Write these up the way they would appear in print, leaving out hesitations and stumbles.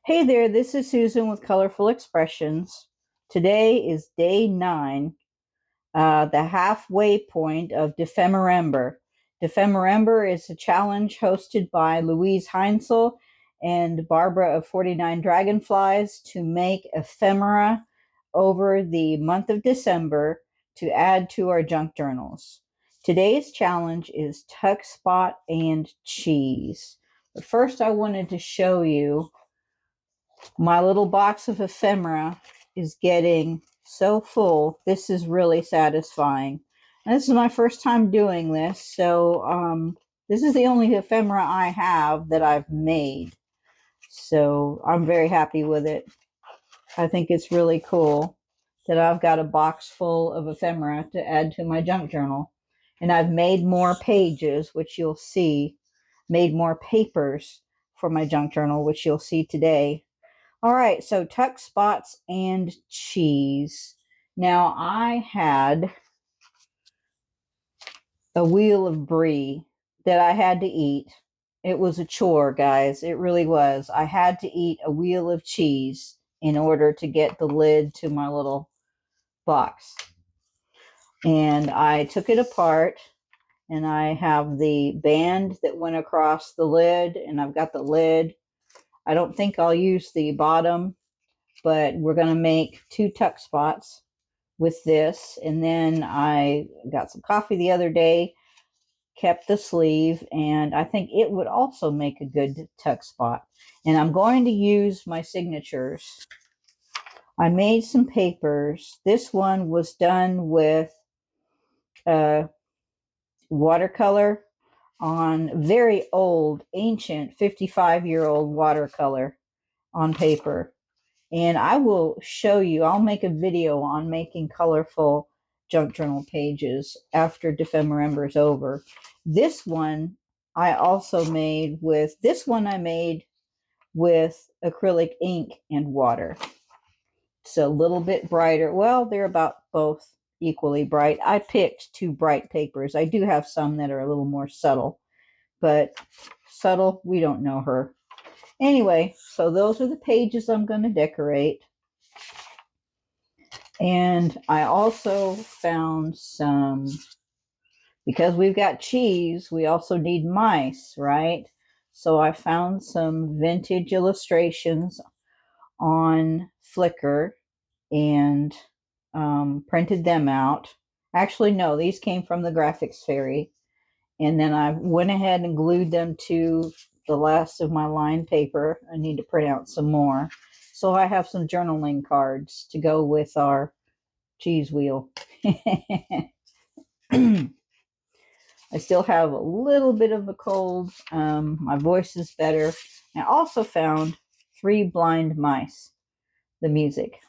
Hey there, this is Susan with Colorful Expressions. Today is day 9, the halfway point of Dephemerember. Dephemerember is a challenge hosted by Louise Heinzel and Barbara of 49 Dragonflies to make ephemera over the month of December to add to our junk journals. Today's challenge is tuck spot and cheese. But first I wanted to show you my little box of ephemera is getting so full. This is really satisfying. And this is my first time doing this, so this is the only ephemera I have that I've made. So I'm very happy with it. I think it's really cool that I've got a box full of ephemera to add to my junk journal. And I've made more pages, which you'll see, made more papers for my junk journal, which you'll see today. All right, so tuck spots and cheese. Now, I had a wheel of brie that I had to eat. It was a chore, guys. It really was. I had to eat a wheel of cheese in order to get the lid to my little box. And I took it apart, and I have the band that went across the lid, and I've got the lid. I don't think I'll use the bottom, but we're going to make 2 tuck spots with this. And then I got some coffee the other day, kept the sleeve, and I think it would also make a good tuck spot. And I'm going to use my signatures. I made some papers. This one was done with watercolor on very old, ancient 55-year-old watercolor on paper. And I will show you, I'll make a video on making colorful junk journal pages after Dephemerember is over. This one I also made with, I made with acrylic ink and water. It's a little bit brighter. Well, they're about both equally bright. I picked 2 bright papers. I do have some that are a little more subtle, but subtle, we don't know her. Anyway, so those are the pages I'm going to decorate. And I also found some, because we've got cheese, we also need mice, right? So I found some vintage illustrations on Flickr and printed them out. Actually, no, these came from the Graphics Fairy. And then I went ahead and glued them to the last of my lined paper. I need to print out some more. So I have some journaling cards to go with our cheese wheel. I still have a little bit of a cold. My voice is better. I also found 3 Blind Mice, the music.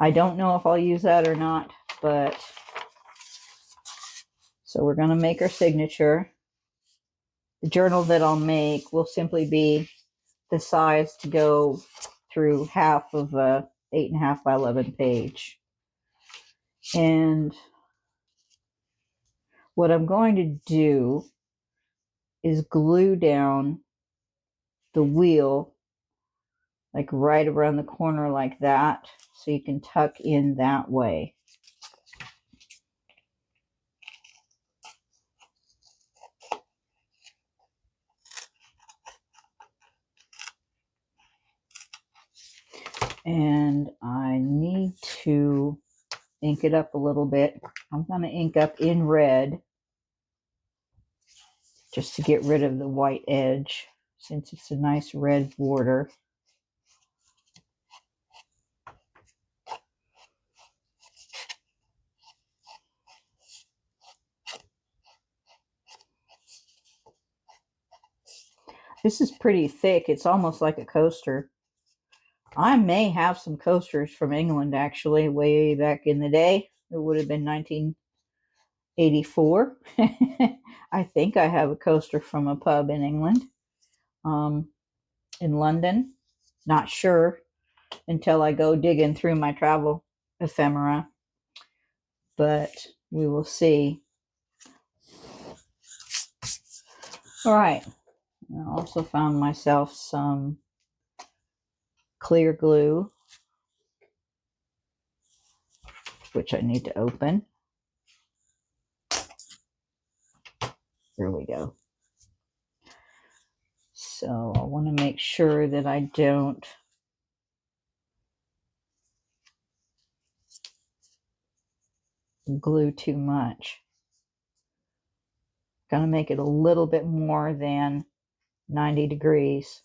I don't know if I'll use that or not, but so we're going to make our signature. The journal that I'll make will simply be the size to go through half of a 8.5 by 11 page. And what I'm going to do is glue down the wheel like right around the corner like that, so you can tuck in that way. And I need to ink it up a little bit. I'm going to ink up in red just to get rid of the white edge, since it's a nice red border. This is pretty thick. It's almost like a coaster. I may have some coasters from England, actually, way back in the day. It would have been 1984. I think I have a coaster from a pub in England, in London. Not sure until I go digging through my travel ephemera, but we will see. All right. I also found myself some clear glue, which I need to open. There we go. So I want to make sure that I don't glue too much. Gonna make it a little bit more than 90 degrees.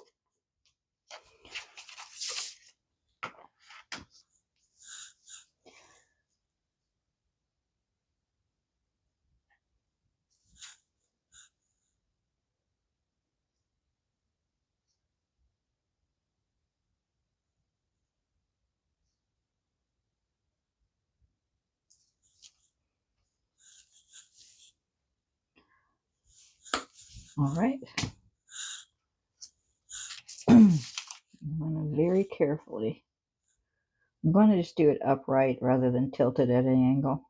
All right. I'm going to very carefully, I'm going to just do it upright rather than tilted at an angle.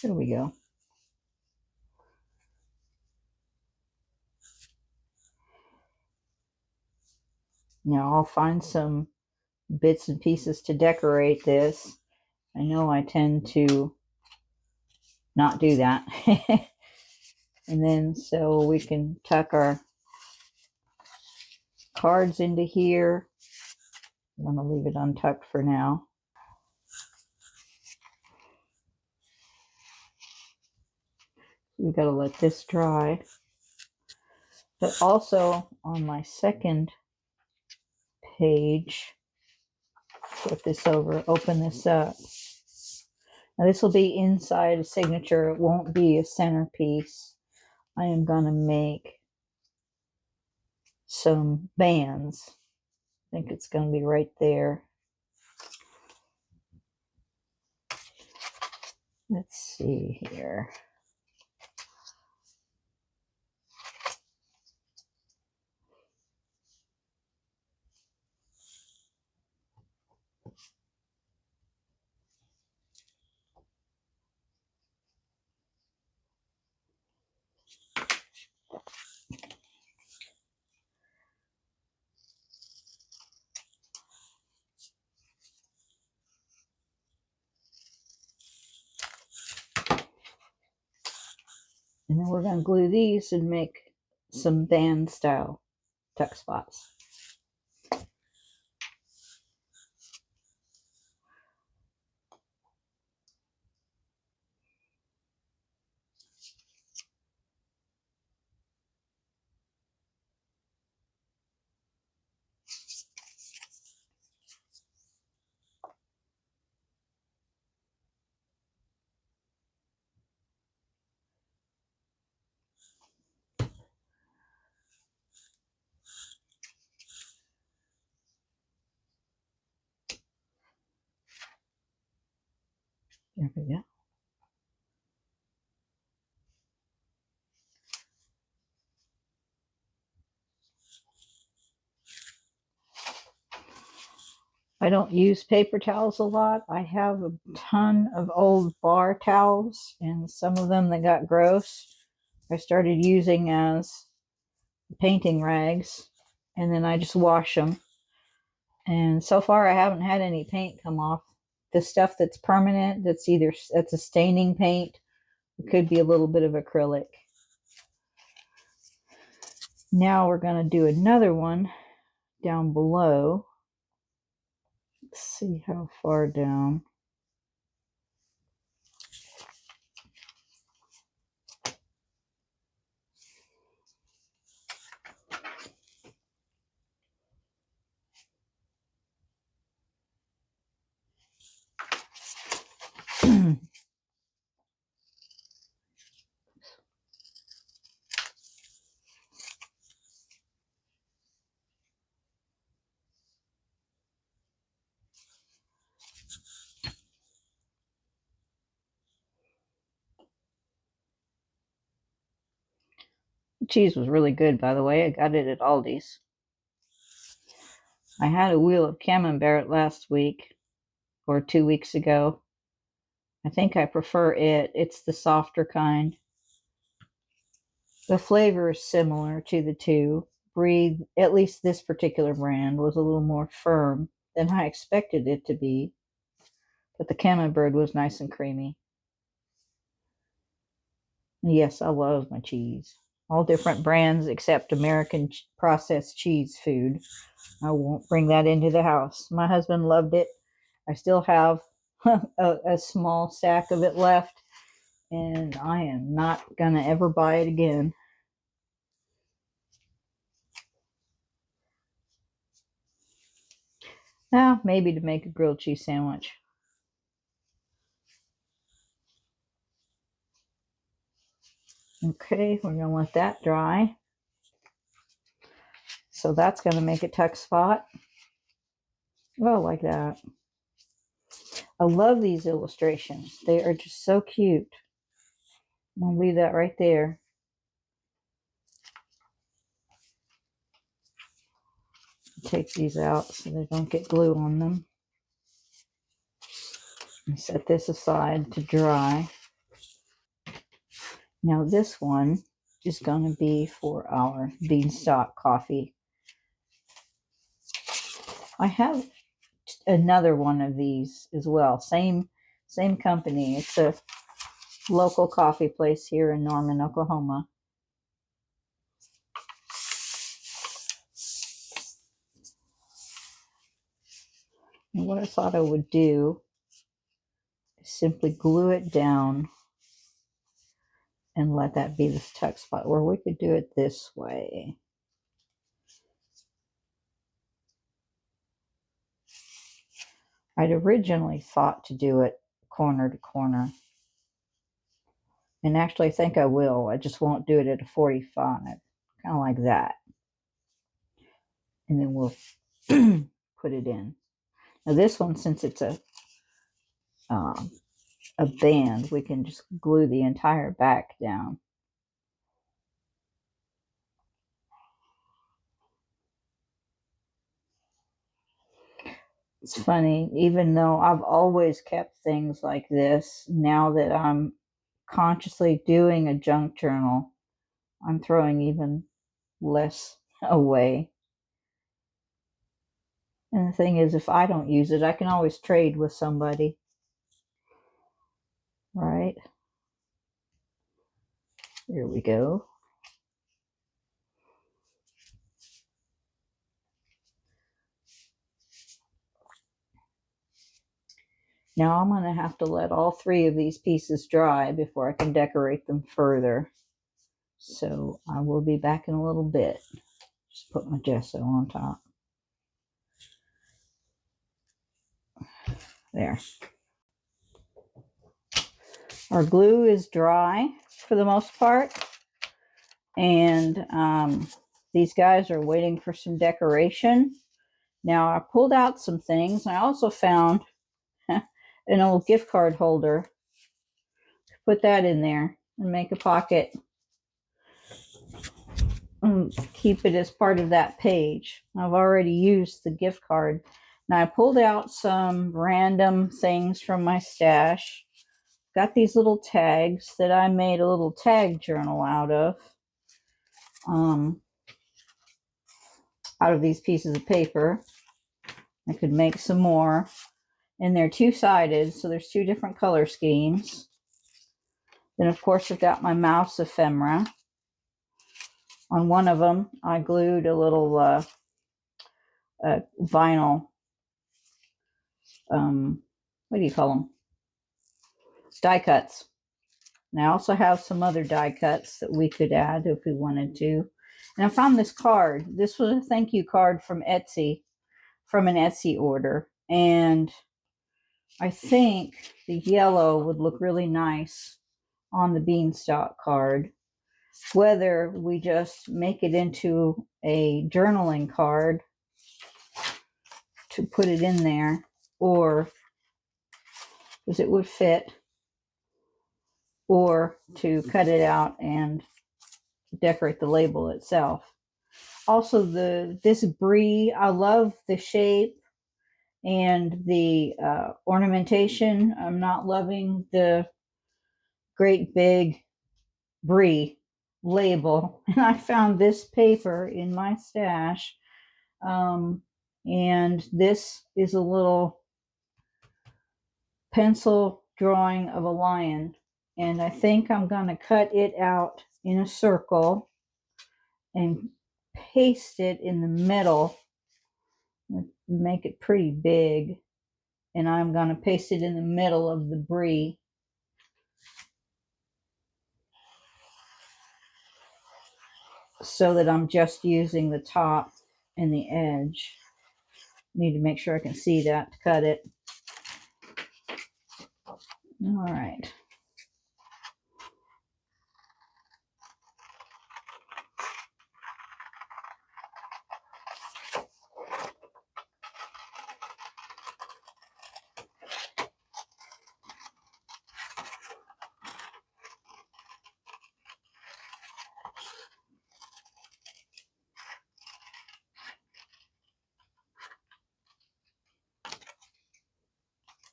There we go. Now I'll find some bits and pieces to decorate this. I know I tend to not do that. And then so we can tuck our cards into here. I'm going to leave it untucked for now. We've got to let this dry. But also on my second page, flip this over, open this up. Now this will be inside a signature. It won't be a centerpiece. I am going to make some bands. I think it's going to be right there. Let's see here. And then we're going to glue these and make some band style tuck spots. There we go. I don't use paper towels a lot. I have a ton of old bar towels, and some of them that got gross I started using as painting rags, and then I just wash them. And so far I haven't had any paint come off. The stuff that's permanent, that's a staining paint, it could be a little bit of acrylic. Now we're going to do another one down below. Let's see how far down. The cheese was really good, by the way. I got it at Aldi's. I had a wheel of Camembert last week or 2 weeks ago, I think I prefer it. It's the softer kind. The flavor is similar to the two. Brie, at least this particular brand, was a little more firm than I expected it to be. But the Camembert was nice and creamy. Yes, I love my cheese. All different brands except American processed cheese food. I won't bring that into the house. My husband loved it. I still have a small stack of it left, and I am not going to ever buy it again. Now, maybe to make a grilled cheese sandwich. Okay, we're going to let that dry. So that's going to make a tuck spot. Oh, like that. I love these illustrations. They are just so cute. I'm going to leave that right there. Take these out so they don't get glue on them. And set this aside to dry. Now this one is going to be for our beanstalk coffee. I have another one of these as well. Same company. It's a local coffee place here in Norman, Oklahoma. And what I thought I would do is simply glue it down and let that be the tuck spot, or we could do it this way. I'd originally thought to do it corner to corner. And actually, I think I will. I just won't do it at a 45. Kind of like that. And then we'll put it in. Now this one, since it's a band, we can just glue the entire back down. It's funny, even though I've always kept things like this, now that I'm consciously doing a junk journal, I'm throwing even less away. And the thing is, if I don't use it, I can always trade with somebody. Right? Here we go. Now I'm going to have to let all three of these pieces dry before I can decorate them further. So I will be back in a little bit. Just put my gesso on top. There. Our glue is dry for the most part. And these guys are waiting for some decoration. Now I pulled out some things. I also found an old gift card holder. Put that in there and make a pocket. And keep it as part of that page. I've already used the gift card. Now I pulled out some random things from my stash. Got these little tags that I made a little tag journal out of these pieces of paper. I could make some more. And they're two-sided, so there's two different color schemes. Then, of course, I've got my mouse ephemera. On one of them, I glued a little vinyl, what do you call them? Die cuts. And I also have some other die cuts that we could add if we wanted to. And I found this card. This was a thank you card from Etsy, from an Etsy order. And I think the yellow would look really nice on the beanstalk card. Whether we just make it into a journaling card to put it in there, or because it would fit, or to cut it out and decorate the label itself. Also, this brie, I love the shape. And the ornamentation, I'm not loving the great big Brie label. And I found this paper in my stash. And this is a little pencil drawing of a lion. And I think I'm going to cut it out in a circle and paste it in the middle, make it pretty big. And I'm going to paste it in the middle of the Brie. So that I'm just using the top and the edge. Need to make sure I can see that to cut it. All right.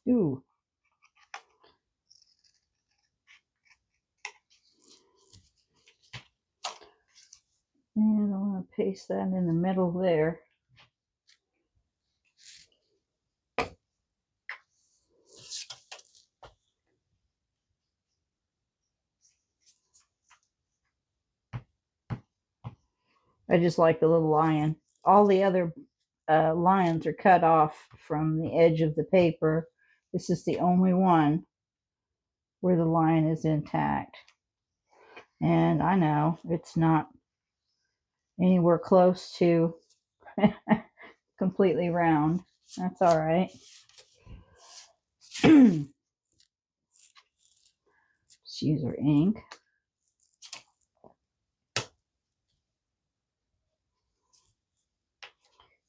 Ooh. And I want to paste that in the middle there. I just like the little lion. All the other lions are cut off from the edge of the paper. This is the only one where the lion is intact. And I know it's not anywhere close to completely round. That's all right. Let's use our ink.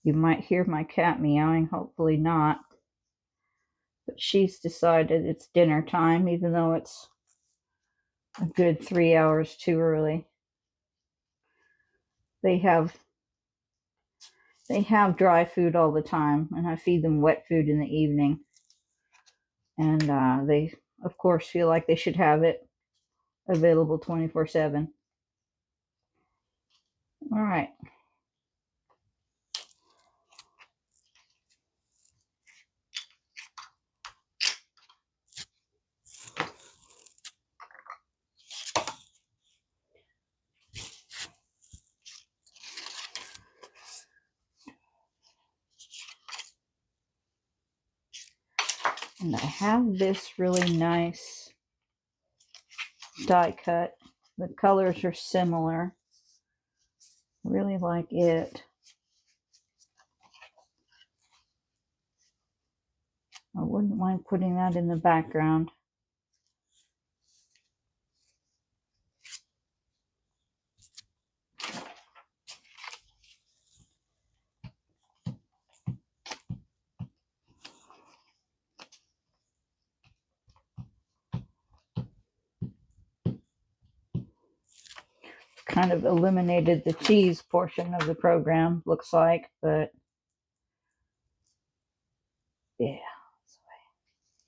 You might hear my cat meowing, hopefully not. But she's decided it's dinner time, even though it's a good 3 hours too early. They have dry food all the time, and I feed them wet food in the evening. And they, of course, feel like they should have it available 24/7. All right. And I have this really nice die cut. The colors are similar. I really like it. I wouldn't mind putting that in the background. Kind of eliminated the cheese portion of the program, looks like, but yeah.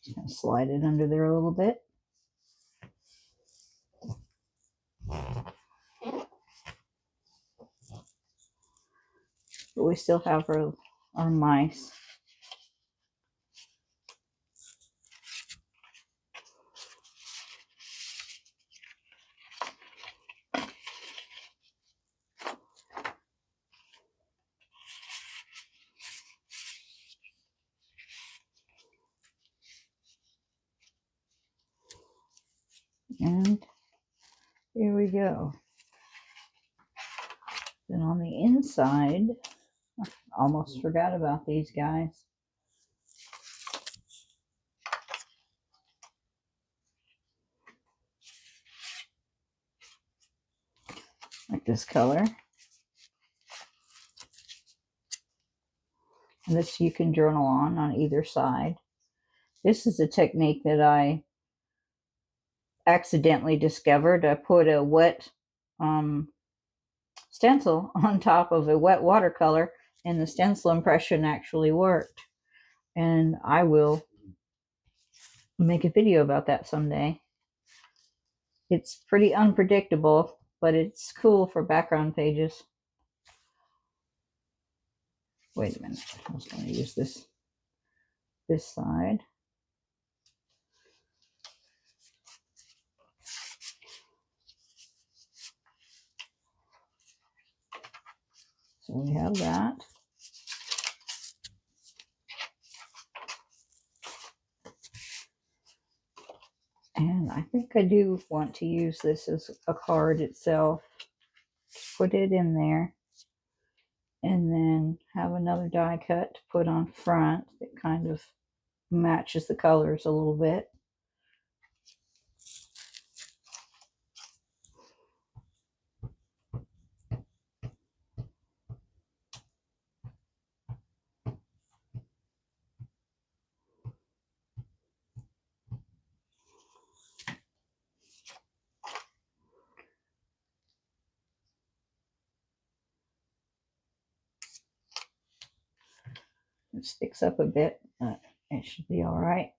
Just gonna slide it under there a little bit. But we still have our mice. And here we go. Then on the inside, I almost forgot about these guys. Like this color. And this you can journal on either side. This is a technique that I accidentally discovered. I put a wet stencil on top of a wet watercolor, and the stencil impression actually worked. and I will make a video about that someday. It's pretty unpredictable, but it's cool for background pages. Wait a minute, I was going to use this side. So we have that. And I think I do want to use this as a card itself. Put it in there. And then have another die cut to put on front that kind of matches the colors a little bit. It sticks up a bit, but it should be all right.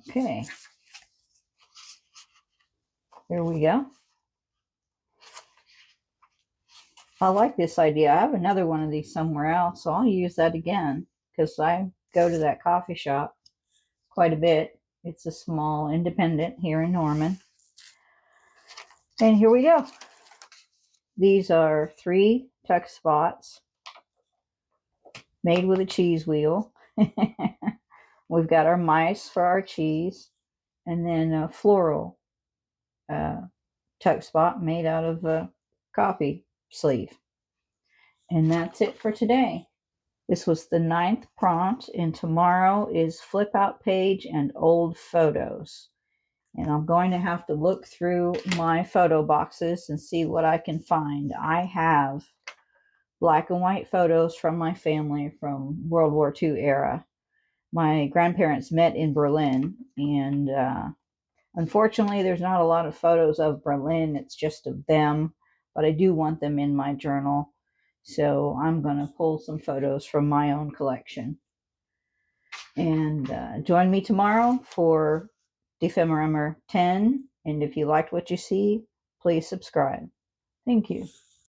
Okay. There we go. I like this idea. I have another one of these somewhere else, so I'll use that again because I go to that coffee shop quite a bit. It's a small independent here in Norman. And here we go. These are 3 tuck spots made with a cheese wheel. We've got our mice for our cheese, and then a floral tuck spot made out of a coffee sleeve. And that's it for today. This was the 9th prompt, and tomorrow is flip out page and old photos. And I'm going to have to look through my photo boxes and see what I can find. I have black and white photos from my family from World War II era. My grandparents met in Berlin, and unfortunately there's not a lot of photos of Berlin. It's just of them, but I do want them in my journal. So I'm going to pull some photos from my own collection. And join me tomorrow for Dephemerember 10. And if you liked what you see, please subscribe. Thank you.